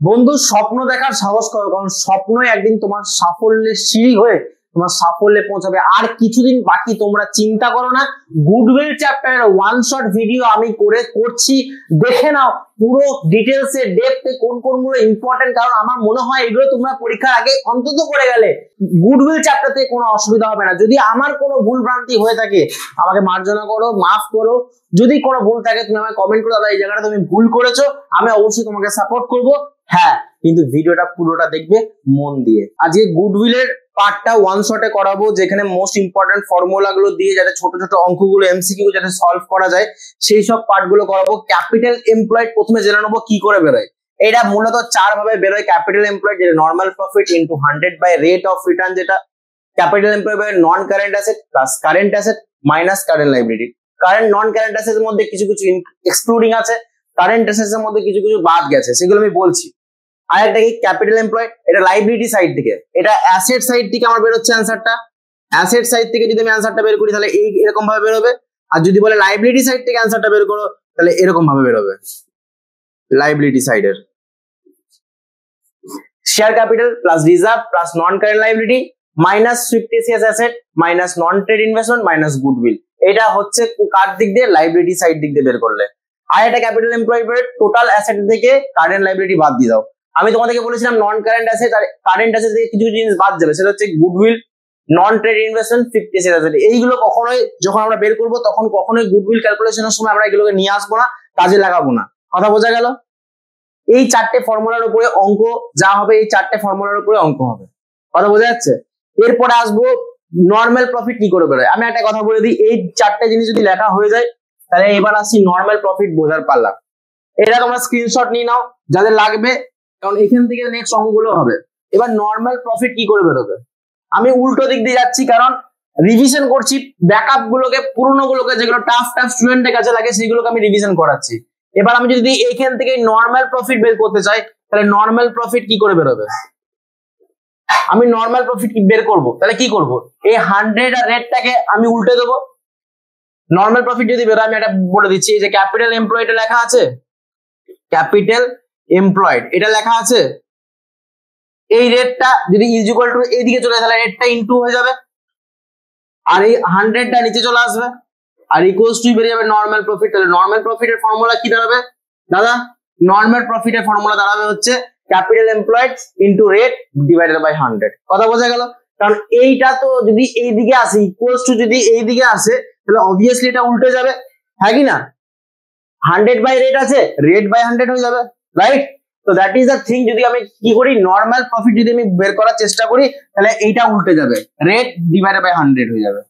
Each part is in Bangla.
বন্ধু, স্বপ্ন দেখার সাহস করো, কারণ স্বপ্নই একদিন তোমার সাফল্যের সিঁড়ি হয়ে তোমার সাফল্যে পৌঁছাবে। আর কিছুদিন বাকি, তোমরা চিন্তা করো না। গুডউইল চ্যাপ্টারের ওয়ান শট ভিডিও আমি করছি, দেখে নাও পুরো ডিটেলস এ ডেপথে কোন কোনগুলো ইম্পর্টেন্ট। কারণ আমার মনে হয় এগুলো তোমরা পরীক্ষার আগে অন্তত করে গেলে গুডউইল চ্যাপ্টারতে কোনো অসুবিধা হবে না। যদি আমার কোনো ভুল ভ্রান্তি হয়ে থাকে আমাকে মার্জনা করো, মাফ করো। যদি কোনো ভুল থাকে তুমি আমাকে কমেন্ট করো, দাদা এই জায়গাটা তুমি ভুল করেছো, আমি অবশ্যই তোমাকে সাপোর্ট করবো। হ্যাঁ, কিন্তু ভিডিওটা পুরোটা দেখবে মন দিয়ে। আজকে গুডউইলের পার্টটা ওয়ান শটে করাবো, যেখানে মোস্ট ইম্পর্টেন্ট ফর্মুলা গুলো দিয়ে যাতে ছোট ছোট অঙ্কগুলো এমসিকিউ যাতে সলভ করা যায় সেই সব পার্ট গুলো করাবো। ক্যাপিটাল এমপ্লয়েড প্রথমে জেনে নেবো কি করে বেরোয়। এটা মূলত 4 ভাবে বেরোয় ক্যাপিটাল এমপ্লয়েড, যেটা normal profit into 100 by rate of return, যেটা capital employed by non current asset plus current asset minus current liability. Current non current অ্যাসেটের মধ্যে কিছু কিছু এক্সক্লুডিং আছে, কারেন্ট অ্যাসেটের মধ্যে কিছু কিছু বাদ গেছে, সেগুলো আমি বলছি। আর একটা কি ক্যাপিটাল এমপ্লয়েড, এটা লাইবিলিটি সাইড থেকে, এটা অ্যাসেট সাইড থেকে আমার বেরোচ্ছে অ্যান্সারটা। অ্যাসেট সাইড থেকে যদি আমি অ্যান্সারটা বের করি তাহলে এরকম ভাবে বেরোবে। আর যদি বলে লাইবিলিটি সাইড থেকে অ্যান্সারটা বের করো তাহলে এরকম ভাবে বেরোবে। লাইবিলিটি সাইডের share capital plus reserve plus non current liability minus fictitious asset minus non trade investment minus goodwill. এটা হচ্ছে কার দিক দিয়ে? লাইবিলিটি সাইড দিক দিয়ে বের করলে। আর এটা ক্যাপিটাল এমপ্লয়েড টোটাল অ্যাসেট থেকে কারেন্ট লাইবিলিটি বাদ দিয়ে দাও। আমি তোমাদেরকে বলেছিলাম নন কারেন্ট অ্যাসেট আর কারেন্ট অ্যাসেট থেকে কিছু জিনিস বাদ যাবে, সেটা হচ্ছে গুডউইল, নন ট্রেড ইনভেস্টমেন্ট, ফিক্টিসিয়াস অ্যাসেট। এইগুলো কখনোই যখন আমরা বের করব তখন কখনোই গুডউইল ক্যালকুলেশনের সময় আমরা এগুলোকে নিয়ে আসবো না, কাজে লাগাবো না। কথা বোঝা গেল? এই 4টে ফর্মুলার উপরে অঙ্ক যা হবে, এই 4টে ফর্মুলার উপরে অঙ্ক হবে। কথা বোঝা যাচ্ছে? এরপরে আসবো নর্মাল প্রফিট কি করে বেরোয়। আমি একটা কথা বলে দিই, এই 4টে জিনিস যদি লেখা হয়ে যায় তাহলে এবার আসছি নর্মাল প্রফিট বোঝার পাল্লা। এটা তোমরা স্ক্রিনশট নিয়ে নাও যাদের লাগবে, কারণ এখান থেকে নেক্সট অঙ্কগুলো হবে। এবার নর্মাল প্রফিট কি করে বেরোবে, আমি উল্টো দিক দিয়ে যাচ্ছি, কারণ রিভিশন করছি ব্যাকআপ গুলোকে, পুরনো গুলোকে, যেগুলো টাফ স্টুডেন্টের কাছে লাগে সেগুলোকে আমি রিভিশন করাচ্ছি। এবার আমি যদি এখান থেকে নর্মাল প্রফিট বের করতে চাই তাহলে নর্মাল প্রফিট কি করে বেরোবে? আমি নর্মাল প্রফিট কি বের করব, তাহলে কি করব? এই 100 আর রেটটাকে আমি উল্টে দেবো। নর্মাল প্রফিট যদি বেরোয়, আমি এটা বলে দিচ্ছি, এই যে ক্যাপিটাল এমপ্লয়েড লেখা আছে, ক্যাপিটাল এমপ্লয়েড এটা লেখা আছে, এই রেটটা যদি ইজ ইকুয়াল টু এইদিকে চলে তাহলে রেটটা ইনটু হয়ে যাবে, আর এই 100টা নিচে চলে আসবে, আর ইকুয়ালস টু বেরিয়ে যাবে নর্মাল প্রফিট। তাহলে নর্মাল প্রফিটের ফর্মুলা কি দাঁড়াবে দাদা? নর্মাল প্রফিটের ফর্মুলা দাঁড়াবে হচ্ছে capital employed into rate divided by 100। কথা বোঝা গেল? কারণ এইটা তো যদি এই দিকে আসে, ইকুয়ালস টু যদি এই দিকে আসে তাহলে অবভিয়াসলি এটা উল্টে যাবে, হ্যাঁ কি না? 100 বাই রেট আছে, রেট বাই 100 হয়ে যাবে, রাইট? তো দ্যাট ইজ দ্য থিং। যদি আমি কি করি, নর্মাল প্রফিট যদি আমি বের করার চেষ্টা করি তাহলে এইটা উল্টে যাবে, রেট ডিভাইডেড বাই 100 হয়ে যাবে।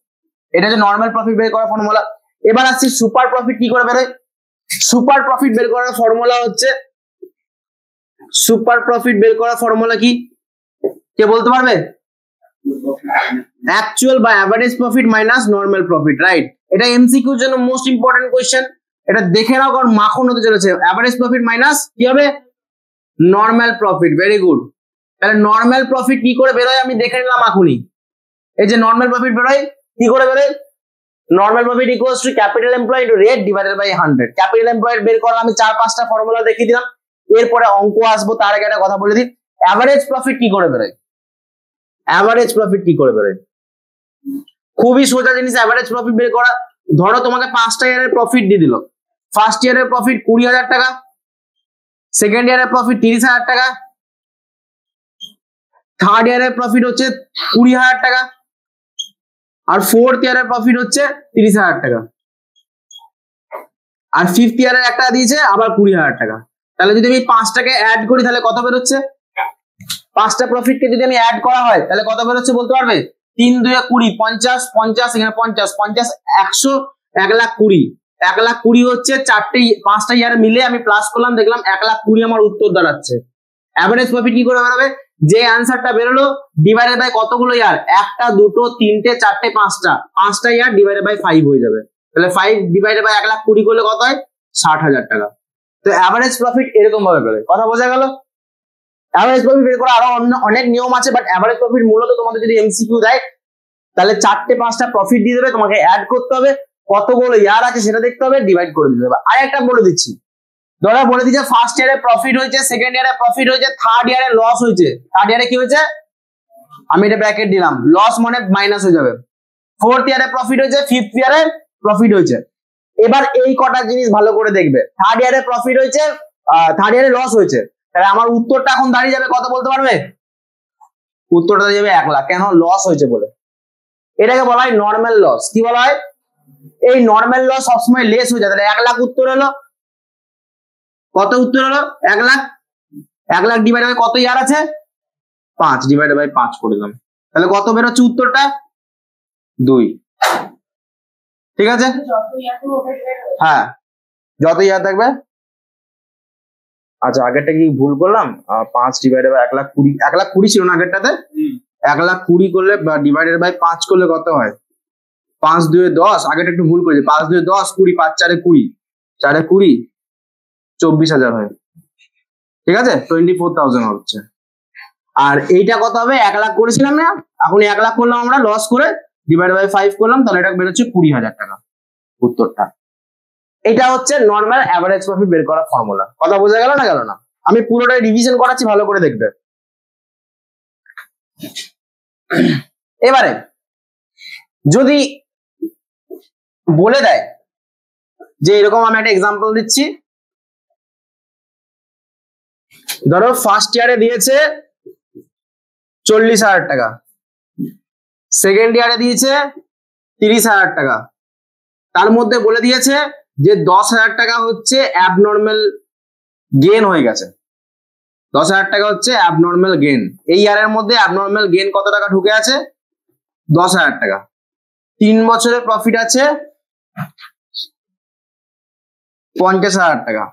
এটা হচ্ছে নর্মাল প্রফিট বের করার ফর্মুলা। এবার আসছি সুপার প্রফিট কি করে বেরোয়। সুপার প্রফিট বের করার ফর্মুলা হচ্ছে, সুপার প্রফিট বের করার ফর্মুলা কি কে বলতে পারবে? অ্যাকচুয়াল বা average profit minus normal profit, right? এটা এমসিকিউ এর জন্য মোস্ট ইম্পর্টেন্ট কোশ্চেন। এটা দেখে নাও, কারণ মাখন হতে চলেছে। অ্যাভারেজ প্রফিট মাইনাস কি হবে? Normal profit. Very good. তাহলে নর্মাল প্রফিট কি করে বেরোয় আমি দেখে নিলাম এখনই। এই যে নর্মাল প্রফিট বেরোয়, কি করে বেরোয়? Normal profit equals to capital employed into rate divided by 100। Capital employed বের করা আমি 4-5টা ফর্মুলা দেখিয়ে দিলাম, এরপরে অঙ্ক আসবো। তার আগে একটা কথা বলে দিই, অ্যাভারেজ প্রফিট কি করে বেরোয়। অ্যাভারেজ প্রফিট কি করে বেরোয়? খুবই সোজা জিনিস অ্যাভারেজ প্রফিট বের করা। ধরো তোমাকে 5টা ইয়ারের প্রফিট দিয়ে দিল। ফার্স্ট ইয়ারের প্রফিট 20,000 টাকা, সেকেন্ড ইয়ারের প্রফিট 30,000 টাকা, থার্ড ইয়ারের প্রফিট হচ্ছে 20,000 টাকা, আর ফোর্থ ইয়ারের প্রফিট হচ্ছে 30,000 টাকা, আর ফিফথ ইয়ারের একটা দিয়েছে আবার 20,000 টাকা। তাহলে যদি আমি 5টাকে অ্যাড করি তাহলে কত বেরোচ্ছে? 5টা প্রফিটকে যদি আমি অ্যাড করা হয় তাহলে কত বেরোচ্ছে বলতে পারবে? 3 2 20, 50, 50 এখানে 50, 50 100, 1,20,000। 1,20,000 হচ্ছে 5টা ইয়ার মিলে আমি প্লাস করলাম, দেখলাম 1,20,000 আমার উত্তর দাঁড়াচ্ছে। অ্যাভারেজ প্রফিট কি করে বেরোবে? যে অ্যান্সারটা বেরোলো ডিভাইডেড বাই কতগুলো ইয়ার, 1টা 2টো 3টে 4টে 5টা ইয়ার ডিভাইডেড বাই 5 হয়ে যাবে। তাহলে 5 ডিভাইডেড বাই 1,20,000 করলে কত হয়? 60,000 টাকা। তো অ্যাভারেজ প্রফিট এরকম ভাবে বেরোয়। কথা বোঝা গেল? অ্যাভারেজ প্রফিট বের করা আরো অনেক নিয়ম আছে, বাট অ্যাভারেজ প্রফিট মূলত তোমাদের যদি এমসিকিউ দেয় তাহলে 4টে-5টা প্রফিট দিয়ে দেবে, তোমাকে অ্যাড করতে হবে, কতগুলো ইয়ার আছে সেটা দেখতে হবে, ডিভাইড করে দিতে হবে। আর একটা বলে দিচ্ছি, ধরো বলে দিচ্ছে ফার্স্ট ইয়ারে প্রফিট হয়েছে, সেকেন্ড ইয়ারে প্রফিট হয়েছে, থার্ড ইয়ারে লস হয়েছে। থার্ড ইয়ারে কি হয়েছে, আমি এটা ব্র্যাকেট দিলাম, লস মানে মাইনাস হয়ে যাবে। ফোর্থ ইয়ারে প্রফিট হয়েছে, ফিফথ ইয়ারে প্রফিট হয়েছে। এবার এই কটা জিনিস ভালো করে দেখবে। থার্ড ইয়ারে প্রফিট হয়েছে, থার্ড ইয়ারে লস হয়েছে, তাহলে আমার উত্তরটা এখন দাঁড়িয়ে যাবে কত বলতে পারবে? উত্তরটা দাঁড়িয়ে যাবে 1 লাখ। কেন? লস হয়েছে বলে। এটাকে বলা হয় নর্মাল লস। কি বলা হয়? এই নর্মাল লস সবসময় লেস হয়ে যায়। তাহলে 1 লাখ উত্তর হলো। কত উত্তর হলো? 1 লাখ। 1 লাখ ডিভাইড বাই কত ইয়ার আছে? 5 ডিভাইড বাই 5 করে দিলাম। তাহলে কত বের হচ্ছে উত্তরটা? 2। ঠিক আছে, হ্যাঁ যত ইয়ার থাকবে। আচ্ছা আগেরটা কি ভুল করলাম? 5 ডিভাইডেড বাই 1 লাখ 20, 1 লাখ 20 ছিল না আগেরটাতে? 1 লাখ 20 করলে বা ডিভাইডেড বাই 5 করলে কত হয়? 5 2 10। আগেরটা একটু ভুল করেছি। 5 2 10, 20, 5 4 20, 4 20, 24,000 হয়। ঠিক আছে, 24,000 হচ্ছে। আর এইটা কত হবে? 1 লাখ করেছিলাম না, এখন 1 লাখ করলাম আমরা, লস করে ডিভাইড বাই 5 করলাম, তাহলে এটা বের হচ্ছে 20,000 টাকা উত্তরটা। এটা হচ্ছে নরমাল অ্যাভারেজ প্রফিট বের করার ফর্মুলা। কথা বোঝা গেল না গেল না? আমি পুরোটাই রিভিশন করাচ্ছি, ভালো করে দেখবে। এবারে যদি বলে দেয় যে এরকম, আমি একটা এক্সাম্পল দিচ্ছি। ধরো ফার্স্ট ইয়ারে দিয়েছে 40,000 টাকা, সেকেন্ড ইয়ারে দিয়েছে 30,000 টাকা, তার মধ্যে বলে দিয়েছে যে 10,000 টাকা হচ্ছে অ্যাবনর্মাল গেন হয়ে গেছে। 10,000 টাকা হচ্ছে অ্যাবনর্মাল গেন। এই ইয়ারের মধ্যে অ্যাবনর্মাল গেন কত টাকা ঢুকে আছে? 10,000 টাকা। 3 বছরের প্রফিট আছে 50,000 টাকা।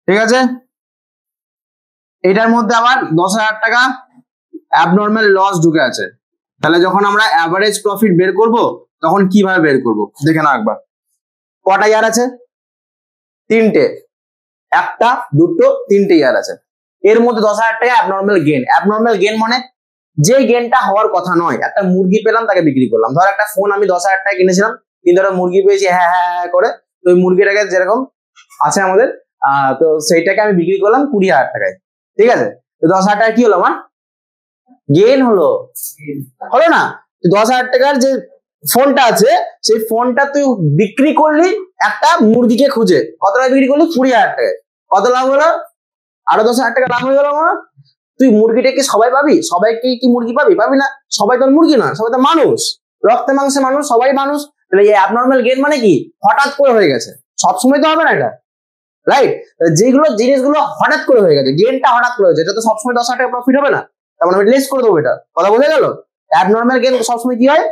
ঠিক আছে, এটার মধ্যে আবার 10,000 টাকা অ্যাবনর্মাল লস ঢুকে আছে। তাহলে যখন আমরা অ্যাভারেজ প্রফিট বের করব তখন কিভাবে বের করব দেখে নাও একবার। কটা ইয়ার আছে? 3টে। 1টা 2টো 3টে ইয়ার আছে। এর মধ্যে 10,000 টাকা অ্যাবনর্মাল গেন। অ্যাবনর্মাল গেন মানে যে গেনটা হওয়ার কথা নয়। একটা মুরগি পেলাম, তাকে বিক্রি করলাম। ধর একটা ফোন আমি 10,000 টাকা কিনেছিলাম, কিন্তু একটা মুরগি পেয়েছি হ্যাঁ হ্যাঁ হ্যাঁ করে, তো ওই মুরগিটাকে যেরকম আছে আমাদের, তো সেইটাকে আমি বিক্রি করলাম 20,000 টাকায়। ঠিক আছে, তো 10,000 টাকা কি হলো আমার? গেন হলো। হলো না? 10,000 টাকার যে ফোনটা আছে, সেই ফোনটা তুই বিক্রি করলি একটা মুরগিকে খুঁজে। কত টাকা বিক্রি করলি? 20,000 টাকায়। কত লাভ হলো? আরো 10,000 টাকা লাভ হয়ে গেল আমার। তুই মুরগিটাকে সবাই পাবি? সবাইকে কি মুরগি পাবি? পাবি না। সবাই তো মুরগি না, সবাই তো মানুষ, রক্তে মাংসে মানুষ, সবাই মানুষ। তাহলে এই অ্যাবনর্মাল গেন মানে কি? হঠাৎ করে হয়ে গেছে। সবসময় তো হবে না এটা, রাইট? যেগুলো জিনিসগুলো হঠাৎ করে হয়ে গেছে, গেনটা হঠাৎ করে হয়েছে, এটা তো সবসময় 10,000 টাকা প্রফিট হবে না। তার মানে আমি লেস করে দেবো। এটা কথা বোঝা গেল? অ্যাবনর্মাল গেন সবসময় কি হয়?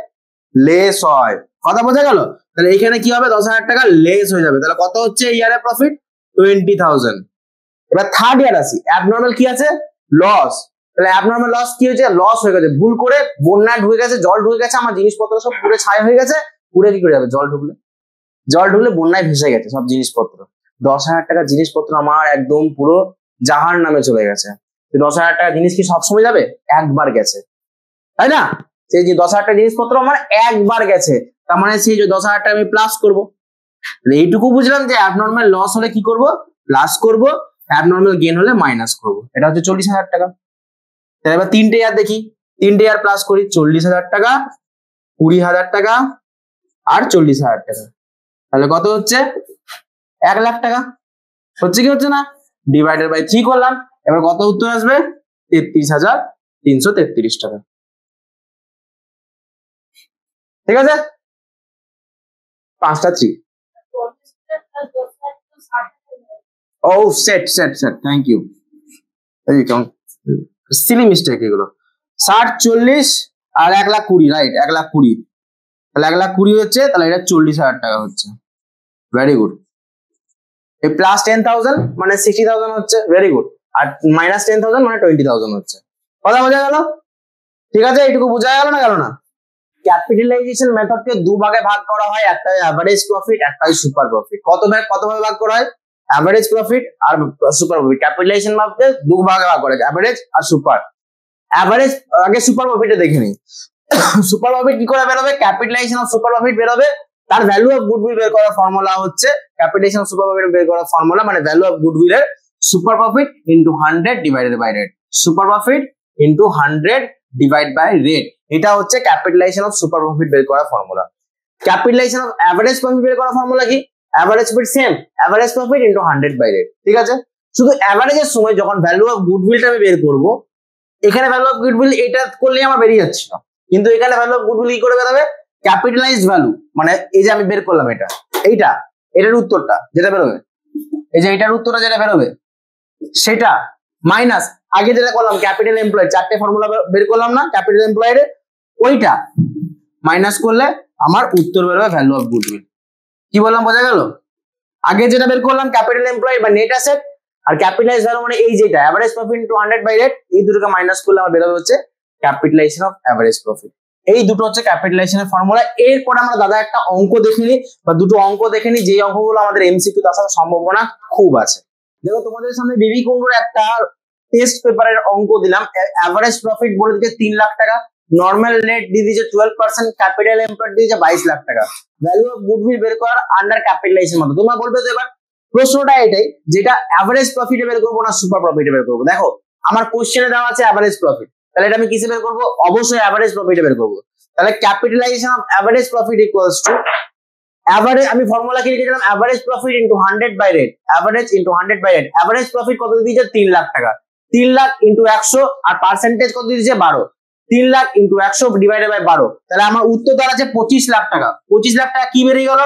লেস হয়। কথা বোঝা গেল? তাহলে এখানে কি হবে? 10,000 টাকা লেস হয়ে যাবে। তাহলে কত হচ্ছে ইয়ারে প্রফিট? 20,000। এবার থার্ড ইয়ার আসি। অ্যাবনর্মাল কি আছে? লস। তাহলে অ্যাবনর্মাল লস কি হয়েছে? লস হয়ে গেছে, ভুল করে বন্যা ঢুকে গেছে, জল ঢুকে গেছে, আমার জিনিসপত্র সব পুরো ছাই হয়ে গেছে। পুরো কি করে যাবে? জল ঢুকলে বন্যায় ভেসে গেছে সব জিনিসপত্র। 10,000 টাকা জিনিসপত্র আমার একদম পুরো জাহার নামে চলে গেছে। 10,000 টাকা জিনিস কি সবসময় যাবে? একবার গেছে, তাই না? সেই যে 10,000 টাকা জিনিসপত্র আমার একবার গেছে, তার মানে সেই যে 10,000 টাকা আমি প্লাস করবো। এইটুকু বুঝলাম যে অ্যাবনর্মাল লস হলে কি করব? প্লাস করব, অ্যাবনর্মাল গেন হলে মাইনাস করব। এটা হচ্ছে 40,000 টাকা। তাহলে এবার 3টে ইয়ার দেখি, 3টে ইয়ার প্লাস করি। 40,000 টাকা, 20,000 টাকা আর 40,000 টাকা। তাহলে কত হচ্ছে? 1 লাখ টাকা। হচ্ছে কি হচ্ছে না? ডিভাইডেড বাই 3 করলাম। এবার কত উত্তর আসবে? 33,333 টাকা। ঠিক আছে, 5টা 3। ও set, thank you. Silly mistake এগুলো। 60 40 আর 1 লাখ 20, রাইট? 1 লাখ 20। তাহলে 1 লাখ 20 হচ্ছে, তাহলে এটা 40,000 টাকা হচ্ছে। Very good. এই প্লাস 10,000 মানে 60,000 হচ্ছে। Very good. আর মাইনাস 10,000 মানে 20,000 হচ্ছে। কথা বোঝা গেল? ঠিক আছে, এইটুকু বোঝা গেল না গেল না? ক্যাপিটালাইজেশন মেথডকে 2 ভাগে ভাগ করা হয়, একটা অ্যাভারেজ প্রফিট, একটা সুপার প্রফিট। কত ভাবে ভাগ করা হয়? অ্যাভারেজ প্রফিট আর সুপার প্রফিট। ক্যাপিটালাইজেশন ভাবে 2 ভাগে ভাগ করা হয়, অ্যাভারেজ আর সুপার। অ্যাভারেজ আগে সুপার প্রফিটে দেখে নিই। সুপার প্রফিট কি করে বেরোবে? ক্যাপিটালাইজেশন আর সুপার প্রফিট বেরোবে তার ভ্যালু অফ গুডউইল বের করার ফর্মুলা হচ্ছে ক্যাপিটালাইজেশন অফ সুপার প্রফিট বের করার ফর্মুলা, মানে ভ্যালু অফ গুডউইল এর super profit into 100 divided by rate, super profit into 100 divide by rate, এটা হচ্ছে ক্যাপিটালাইজেশন অফ সুপার প্রফিট বের করার formula. Capitalization of average profit বের করার ফর্মুলা কি? Average profit same, average profit into 100 by rate, ঠিক আছে। শুধু এভারেজের সময় যখন ভ্যালু অফ গুডউইলটা আমি বের করব, এখানে ভ্যালু অফ গুডউইল এটা করলেই আমার বেরিয়ে যাচ্ছিল, কিন্তু এখানে ভ্যালু অফ গুডউইল কি করে বেরোবে? ক্যাপিটালাইজড ভ্যালু, মানে এই যে আমি বের করলাম এটার উত্তরটা যেটা বেরোবে, এই যে এটার উত্তরটা যেটা বেরোবে সেটা মাইনাস আগে যেটা করলাম ক্যাপিটাল এমপ্লয়, চারটে ফর্মুলা বের করলাম না ক্যাপিটাল এমপ্লয়ের, ওইটা মাইনাস করলে আমার উত্তর বেরোবে ভ্যালু অফ গুডউইল। কি বললাম বোঝা গেল? আগে যেটা বের করলাম ক্যাপিটাল এমপ্লয় বা নেট অ্যাসেট, আর ক্যাপিটালাইজ ভ্যালু মানে এই যেটা average profit into 100 by rate, এই দুটোকে মাইনাস করলে আমার বেরোবে হচ্ছে ক্যাপিটালাইজেশন অফ এভারেজ প্রফিট। এই দুটো হচ্ছে ক্যাপিটালাইজেশনের ফর্মুলা। এরপর আমরা দাদা একটা অঙ্ক দেখে নিই বা দুটো অঙ্ক দেখে নিই, যে অঙ্কগুলো আমাদের এমসিকিউ তে আসার সম্ভাবনা খুব আছে। দেখো তোমাদের সামনে বিবি কুন্ডুর একটা টেস্ট পেপারের অঙ্ক দিলাম, এভারেজ প্রফিট বলে দিচ্ছে 3 লাখ টাকা, নর্মাল রেট দিয়ে দিয়েছে 12%, ক্যাপিটাল এমপ্লয়েড দিয়েছে 22 লাখ টাকা, ভ্যালু অফ গুডউইল বের করার আন্ডার ক্যাপিটালাইজেশন মতো। তোমরা বলবে তো এবার প্রশ্নটা এটাই, যেটা এভারেজ প্রফিটে বের করবো না সুপার প্রফিটে বের করবো? দেখো আমার কোশ্চেনে দেওয়া আছে এভারেজ প্রফিট, তাহলে এটা আমি কিসে বের করবো? অবশ্যই এভারেজ প্রফিটে বের করবো। তাহলে capitalization of average profit equals to average, আমি ফর্মুলা কি লিখেছিলাম? Average profit into 100 by rate, average into 100 by rate. Average profit কত দিয়েছে? 3 লাখ টাকা, 3 লাখ ইনটু 100, আর পার্সেন্টেজ কত দিয়েছে? 12, 3 লাখ ইনটু 100 ডিভাইডেড বাই 12, তাহলে আমার উত্তর দাঁড়াচ্ছে 25 লাখ টাকা। 25 লাখ টাকা কি বেরিয়ে গেল?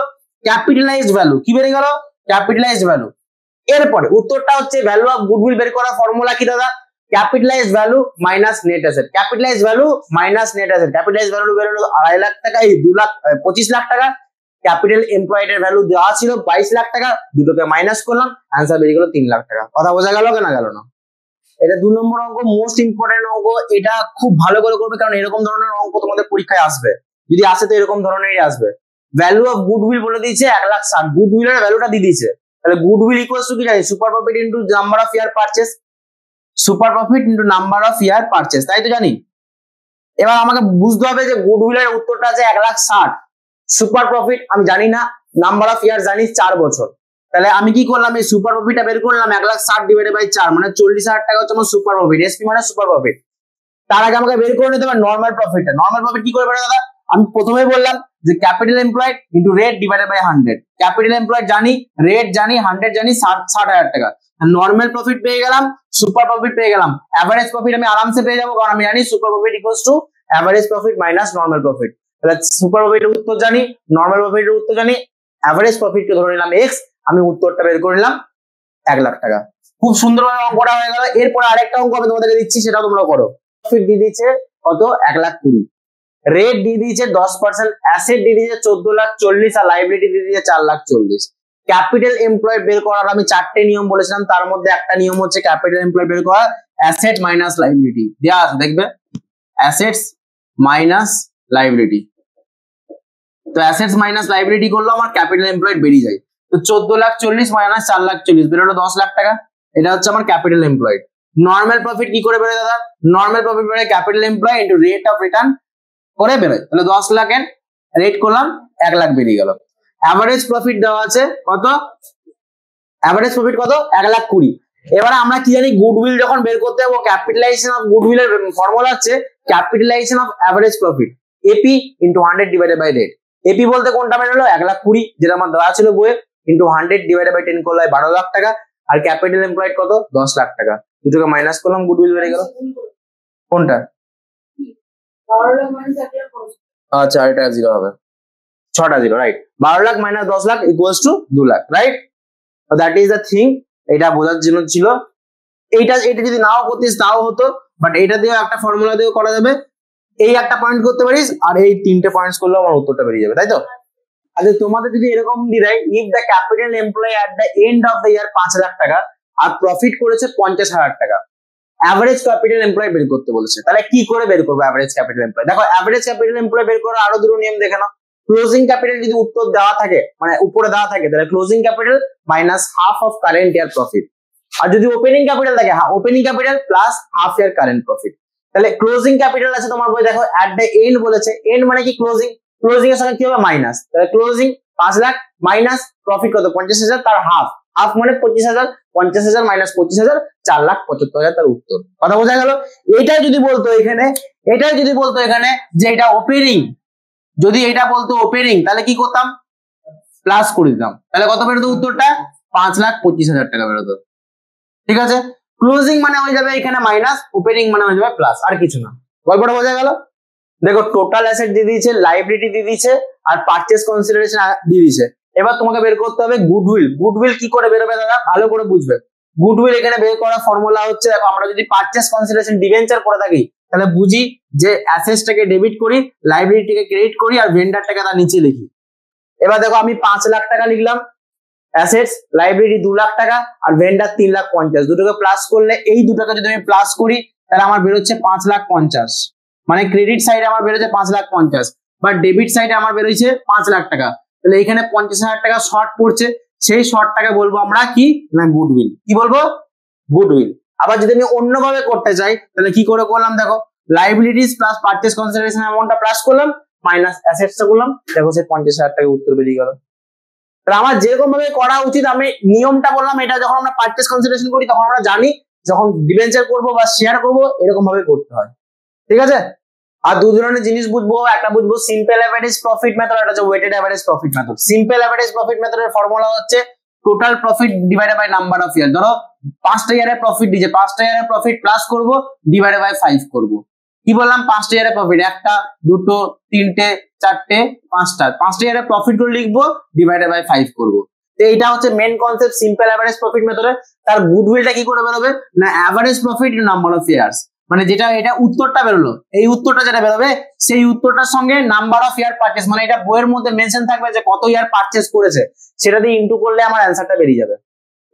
Capitalised value. কি বেরিয়ে গেল? Capitalised value. এরপরে উত্তরটা হচ্ছে ভ্যালু অফ গুডউইল বের করার ফর্মুলা কি দাদা? Capitalised value minus net asset, capitalised value minus net asset. Capitalised value বের হলো 2.5 লাখ টাকা, এই 25 লাখ টাকা। ক্যাপিটাল এমপ্লয়েড এর ভ্যালু দেওয়া ছিল 22 লাখ টাকা, দুটোকে মাইনাস করলাম, অ্যান্সার বেরিয়ে গেল 3 লাখ টাকা। কথা বোঝা গেল কেন গেল না? এটা 2 নম্বর অঙ্ক, মোস্ট ইম্পর্টেন্ট অঙ্ক। এটা খুব ভালো করে করবে, কারণ এরকম ধরনের অঙ্ক তোমাদের পরীক্ষায় আসবে, যদি আসে তো এরকম ধরনেরই আসবে। ভ্যালু অফ গুডউইল বলে দিয়েছে 1,60,000, গুডউইলের ভ্যালুটা দিয়ে দিয়েছে, তাহলে গুডউইল ইকুয়ালস টু কি জানি? Super profit into number of year purchase, super profit into number of year purchase, তাই তো জানি। এবার আমাকে বুঝতে হবে যে গুডউইলের উত্তরটা আছে 1,60,000, সুপার প্রফিট আমি জানি না, নাম্বার অফ ইয়ার জানি 4 বছর। তাহলে আমি কি করলাম? এই সুপার প্রফিটটা বের করলাম, 1,60,000 ডিভাইডেড বাই 4 মানে 40,000 টাকা হচ্ছে আমার সুপার প্রফিট, এসপি মানে সুপার প্রফিট। তার আগে আমাকে বের করে নিতে হবে নর্মাল প্রফিটটা। নর্মাল প্রফিট কি করে বের দাদা? আমি প্রথমেই বললাম যে capital employed into rate divided by 100, capital employed জানি, রেট জানি, 100 জানি, 60,000 টাকা। নর্মাল প্রফিট পেয়ে গেলাম, সুপার প্রফিট পেয়ে গেলাম, এভারেজ প্রফিট আমি আরামসে পেয়ে যাবো, কারণ আমি জানি super profit equals to average profit minus normal profit. তাহলে সুপার প্রফিটের উত্তর জানি, নর্মাল প্রফিটের উত্তর জানি, এভারেজ প্রফিটকে ধরে নিলাম এক্স, আমি উত্তরটা বের করে নিলাম 1 লাখ টাকা। খুব সুন্দরভাবে অঙ্কটা হয়ে গেল। এরপর আরেকটা অঙ্ক আমি তোমাদেরকে দিচ্ছি, সেটা তোমরা করো। প্রফিট দিয়ে দিচ্ছে কত? 1,20,000, রেট দিয়ে দিয়েছে 10%, অ্যাসেট দিয়ে দিয়েছে 14,40,000, আর লাইবিলিটি দিয়ে দিয়েছে 4,40,000। ক্যাপিটাল এমপ্লয়েড বের করার আমি 4টে নিয়ম বলেছিলাম, তার মধ্যে একটা নিয়ম হচ্ছে ক্যাপিটাল এমপ্লয়েড বের করা অ্যাসেট মাইনাস লাইবিলিটি দেওয়া আছে, দেখবে অ্যাসেটস মাইনাস লাইবিলিটি। তো অ্যাসেটস মাইনাস লাইবিলিটি করলো আমার ক্যাপিটাল এমপ্লয়েড বেরিয়ে যায়, তো 14,40,000 মাইনাস 4,40,000 বেরোলো 10 লাখ টাকা। এটা হচ্ছে আমার ক্যাপিটাল এমপ্লয়েড। নর্মাল প্রফিট কি করে বেরোয় দাদা? নর্মাল প্রফিট বেরোয় capital employ into rate of return করে বেরোয়, তাহলে 10 লাখের রেট করলাম 1 লাখ বেরিয়ে গেল। অ্যাভারেজ প্রফিট দেওয়া আছে কত? অ্যাভারেজ প্রফিট কত? 1,20,000। এবারে আমরা কি জানি? গুডউইল যখন বের করতে যাবো, ক্যাপিটালাইজেশন অফ গুডউইলের ফর্মুলা হচ্ছে capitalization of average profit, AP into 100 divided by rate. AP বলতে কোনটা বেরোলো? 1,20,000, যেটা আমার দেওয়া ছিল বইয়ে, ইনটু 100 ডিভাইডেড বাই 10 করলে 12 লাখ টাকা। আর ক্যাপিটাল এমপ্লয়েড কত? 10 লাখ টাকা। দুটোকে মাইনাস করলাম, গুডউইল বেরিয়ে গেল। কোনটা? আচ্ছা, এটা 0 হবে, 6টা 0, right. 12 lakh minus 10 lakh equals to 2 lakh, right. That is the thing. এটা বোঝার জন্য ছিল। এটা যদি নাও করতিস তাও হতো, বাট এটা দিয়েও একটা ফর্মুলা দিয়েও করা যাবে। এই একটা পয়েন্ট করতে পারিস, আর এই 3টে পয়েন্টস করলে আমার উত্তরটা বেরিয়ে যাবে, তাই তো? আচ্ছা, তোমাদের যদি এরকম দিয়ে দেয়, if the capital employ at the end of the year 5 lakh টাকা আর প্রফিট করেছে 50,000 টাকা, অ্যাভারেজ ক্যাপিটাল এমপ্লয় বের করতে বলেছে, তাহলে কি করে বের করবো অ্যাভারেজ ক্যাপিটাল এমপ্লয়? দেখো, অ্যাভারেজ ক্যাপিটাল এমপ্লয় বের করার আরো দুটো নিয়ম দেখে নাও। ক্লোজিং ক্যাপিটাল যদি উত্তর দেওয়া থাকে, মানে উপরে দেওয়া থাকে, তাহলে closing capital minus half of current year profit. আর যদি ওপেনিং ক্যাপিটাল থাকে, opening capital plus half year current profit. তাহলে ক্লোজিং ক্যাপিটাল আছে তোমার বই, দেখো অ্যাট দ্য এন্ড বলেছে, এন্ড মানে কি? ক্লোজিং। ক্লোজিং এর সঙ্গে কি হবে মাইনাস, তাহলে ক্লোজিং 5 লাখ মাইনাস প্রফিট কত 50,000, তার হাফ মানে 25,000, 50,000 মাইনাস 25,000 4,75,000 তার উত্তর। কথা বোঝা গেল? এটাই যদি বলতো এখানে যে এটা ওপেনিং, যদি এটা বলতো ওপেনিং তাহলে কি করতাম, প্লাস করে দিতাম, তাহলে কত বেরোতো উত্তরটা 5,25,000 টাকা বেরোতো। ঠিক আছে, ক্লোজিং মানে হয়ে যাবে এখানে মাইনাস, ওপেনিং মানে হয়ে যাবে প্লাস, আর কিছু না। গল্পটা বোঝা গেল? দেখো টোটাল অ্যাসেট দিয়ে দিয়েছে, লাইবিলিটি দিয়ে দিয়েছে, আর পারচেজ কনসিডারেশন দিয়ে দিয়েছে। এবার তোমাকে বের করতে হবে গুডউইল। গুডউইল কি করে বেরোবে দাদা, ভালো করে বুঝবে। গুডউইল এখানে বের করার ফর্মুলা হচ্ছে, দেখো আমরা যদি পারচেজ কনসিডারেশন ডিবেঞ্চার করে থাকি তাহলে বুঝি যে অ্যাসেটসটাকে ডেবিট করি, লাইবিলিটিকে ক্রেডিট করি, আর ভেন্ডারটাকে তার নিচে লিখি। এবার দেখো আমি 5 লাখ টাকা লিখলাম, অ্যাসেটস লাইবিলিটি 2 লাখ টাকা, আর ভেন্ডার 3,50,000, দুটোকে প্লাস করলে এই দুটোকে যদি আমি প্লাস করি তাহলে আমার বেরোচ্ছে 5,50,000, মানে ক্রেডিট সাইডে আমার বেরোচ্ছে 5,50,000, বাট ডেবিট সাইডে আমার বেরোচ্ছে 5 লাখ টাকা। তাহলে এখানে 50,000 টাকা শর্ট পড়ছে, সেই শর্টটাকে বলবো আমরা কি না গুডউইল। কি বলবো? গুডউইল। আবার যদি আমি অন্যভাবে করতে চাই তাহলে কি করে করলাম, দেখো লাইবিলিটিস প্লাস পারচেজ কনসিডারেশন অ্যামাউন্টটা প্লাস করলাম, মাইনাস অ্যাসেটসটা করলাম, দেখো সেই 50,000 টাকা উত্তর বেরিয়ে গেল। তাহলে আমার যেরকম ভাবে করা উচিত, আমি নিয়মটা বললাম, এটা যখন আমরা পারচেজ কনসিডারেশন করি তখন আমরা জানি যখন ডিবেঞ্চার করবো বা শেয়ার করবো এরকম ভাবে করতে হয়। ঠিক আছে, আর দু ধরনের জিনিস বুঝবো, একটা বুঝবো সিম্পল অ্যাভারেজ প্রফিট মেথড, একটা হচ্ছে weighted average profit method. Simple average profit মেথডের ফর্মুলা হচ্ছে total profit divided by number of year. ধরো 5টা ইয়ারের প্রফিট দিয়েছে, 5টা ইয়ারের প্রফিট প্লাস করবো ডিভাইডেড বাই 5 করবো। কি বললাম, 5টা ইয়ারের প্রফিট, 1টা 2টো 3টে 4টে 5টা, 5টা ইয়ারের প্রফিট গুলো লিখবো ডিভাইডেড বাই 5 করবো। তো এইটা হচ্ছে main concept simple average profit মেথডের। তার গুডউইলটা কি করে বেরোবে না, average profit number of years, মানে যেটা এটা উত্তরটা বেরোলো, এই উত্তরটা যেটা বেরোবে সেই উত্তরটার সঙ্গে নাম্বার অফ ইয়ার পারচেজ, মানে এটা বইয়ের মধ্যে মেনশন থাকবে যে কত ইয়ার পারচেজ করেছে, সেটা দিয়ে ইনটু করলে আমার অ্যান্সারটা বেরিয়ে যাবে।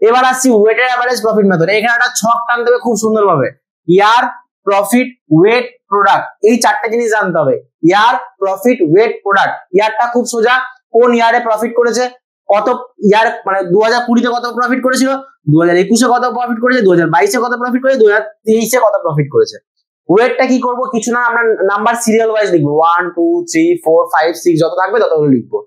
এবার আসছি ওয়েটেড অ্যাভারেজ প্রফিট মেথড। এখানে একটা ছক টানতে হবে খুব সুন্দরভাবে, ইয়ার, প্রফিট, ওয়েট, প্রোডাক্ট, এই 4টে জিনিস জানতে হবে। ইয়ার, প্রফিট, ওয়েট, প্রোডাক্ট। ইয়ারটা খুব সোজা, কোন ইয়ারে প্রফিট করেছে, কত ইয়ার, মানে 2020-তে কত প্রফিট করেছিল, 2021-এ কত প্রফিট করেছে, 2022-এ কত প্রফিট করেছে, 2023-এ কত প্রফিট করেছে। ওয়েটটা কি করব, কিছু না, আমরা নাম্বার সিরিয়াল ওয়াইজ লিখবো, 1 2 3 4 5 6 যত থাকবে ততগুলো লিখবো।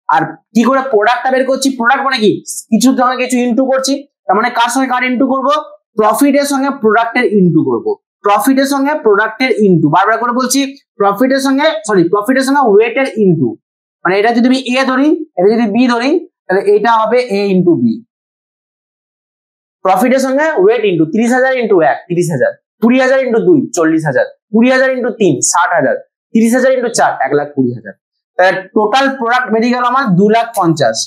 আর কি করে প্রোডাক্টটা বের করছি, প্রোডাক্ট মানে কি, কিছুর সঙ্গে কিছু ইনটু করছি, তার মানে কার সঙ্গে কার ইনটু করব, প্রফিটের সঙ্গে প্রোডাক্টের ইনটু করব, প্রফিটের সঙ্গে প্রোডাক্টের ইনটু, বারবার করে বলছি, প্রফিটের সঙ্গে ওয়েটের ইনটু, মানে এটা যদি আমি এ ধরি, এটা যদি বি ধরি, তাহলে এটা হবে এ ইনটু বি। প্রফিটের সঙ্গে weight into 30,000 into 1 30,000, 20,000 into 2 40,000, 20,000 into 3 60,000, 30,000 into 4 1,20,000। তাহলে টোটাল প্রোডাক্ট বেরিয়ে গেল আমার 2,50,000,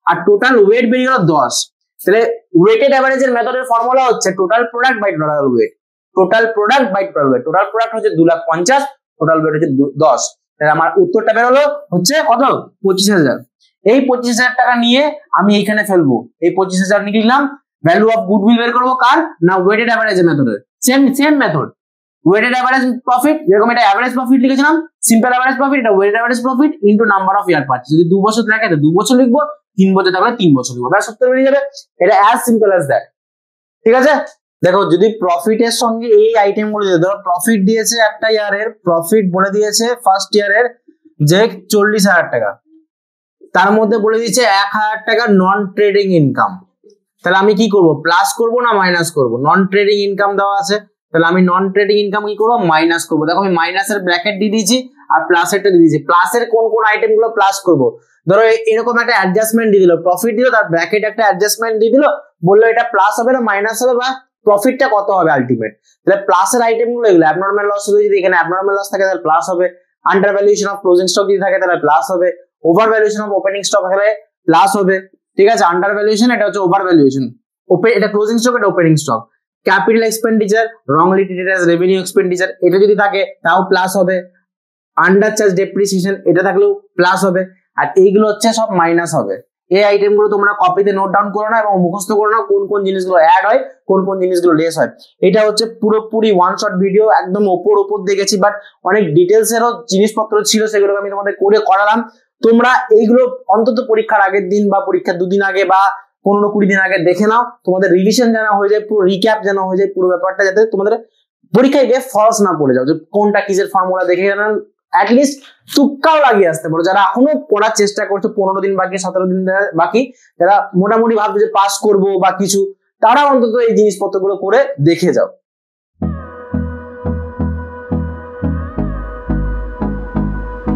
আর টোটাল ওয়েট বেরিয়ে গেল 10। তাহলে ওয়েটেড অ্যাভারেজের মেথডের ফর্মুলা হচ্ছে total product by total weight, total product by total weight. Total product হচ্ছে 2,50,000, টোটাল ওয়েট হচ্ছে 10। তাহলে আমার উত্তরটা বেরোলো হচ্ছে কত, 25,000। এই 25,000 টাকা নিয়ে আমি এখানে ফেলবো, এই 25,000 নিয়ে লিখলাম। ভ্যালু অফ গুডউইল বের করবো কার না, ওয়েটেড অ্যাভারেজ মেথডের। Same method, weighted average profit, যেরকম এটা অ্যাভারেজ প্রফিট লিখেছিলাম, সিম্পল অ্যাভারেজ প্রফিট, এটা weighted average profit into number of year purchase. যদি 2 বছর থাকে তো 2 বছর লিখবো, 3 বছর থাকলে 3 বছর লিখবো, ব্যাস উত্তর বেরিয়ে যাবে। এটা অ্যাজ সিম্পল অ্যাজ দ্যাট। ঠিক আছে, দেখো যদি প্রফিটের সঙ্গে এই আইটেম গুলো দিয়ে, ধরো প্রফিট দিয়েছে একটা ইয়ারের, প্রফিট বলে দিয়েছে ফার্স্ট ইয়ারের যে 40,000 টাকা, তার মধ্যে বলে দিয়েছে 1,000 টাকা নন ট্রেডিং ইনকাম। তাহলে আমি কি করব, প্লাস করব না মাইনাস করব? নন ট্রেডিং ইনকাম দেওয়া আছে, তাহলে আমি নন ট্রেডিং ইনকাম কি করবো, মাইনাস করবো। দেখো আমি মাইনাসের ব্র্যাকেট দিয়ে দিয়েছি আর প্লাসেরটা দিয়ে দিয়েছি। প্লাসের কোন কোন আইটেম গুলো প্লাস করবো, ধরো এরকম একটা অ্যাডজাস্টমেন্ট দিয়ে দিল, প্রফিট দিল, তার ব্র্যাকেট একটা অ্যাডজাস্টমেন্ট দিয়ে দিল, বললো এটা প্লাস হবে না মাইনাস হবে, বা প্রফিটটা কত হবে আলটিমেট। তাহলে প্লাসের আইটেম গুলো এগুলো, অ্যাবনর্মাল লস হবে, যদি এখানে অ্যাবনর্মাল লস থাকে তাহলে প্লাস হবে, under valuation of closing stock যদি থাকে তাহলে প্লাস হবে, over valuation of opening stock থাকলে প্লাস হবে। ঠিক আছে, আন্ডার ভ্যালুয়েশন এটা হচ্ছে ওভার ভ্যালুয়েশন, এটা ক্লোজিং স্টক, এটা opening stock. Capital expenditure, wrongly treated as revenue expenditure, এটা যদি থাকে তাও প্লাস হবে। আন্ডার চার্জ ডেপ্রিসিয়েশন এটা থাকলেও প্লাস হবে, আর এইগুলো হচ্ছে সব মাইনাস হবে। এই আইটেম গুলো তোমরা কপিতে নোট ডাউন করো না এবং মুখস্থ করো না, কোন কোন জিনিসগুলো অ্যাড হয়, কোন কোন জিনিসগুলো লেস হয়। এটা হচ্ছে পুরোপুরি ওয়ান শট ভিডিও, একদম ওপর দেখেছি, বাট অনেক ডিটেলস এরও জিনিসপত্র ছিল, সেগুলোকে আমি তোমাদের করে করালাম। তোমরা এইগুলো অন্তত পরীক্ষার আগের দিন বা পরীক্ষার 2 দিন আগে বা 15-20 দিন আগে দেখে নাও, তোমাদের রিভিশন জানা হয়ে যায়, পুরো রিক্যাপ জানা হয়ে যায় পুরো ব্যাপারটা, যাতে তোমাদের পরীক্ষায় গিয়ে ফলস না পড়ে যাও যে কোনটা কিসের ফর্মুলা দেখে অ্যাটলিস্ট তুক্কাও লাগিয়ে আসতে পারো। যারা এখনো পড়ার চেষ্টা করছো, 15 দিন বাকি, 17 দিন বাকি, যারা মোটামুটি ভাবছো যে পাস করবো বা কিছু, তারা অন্তত এই জিনিসপত্রগুলো করে দেখে যাও।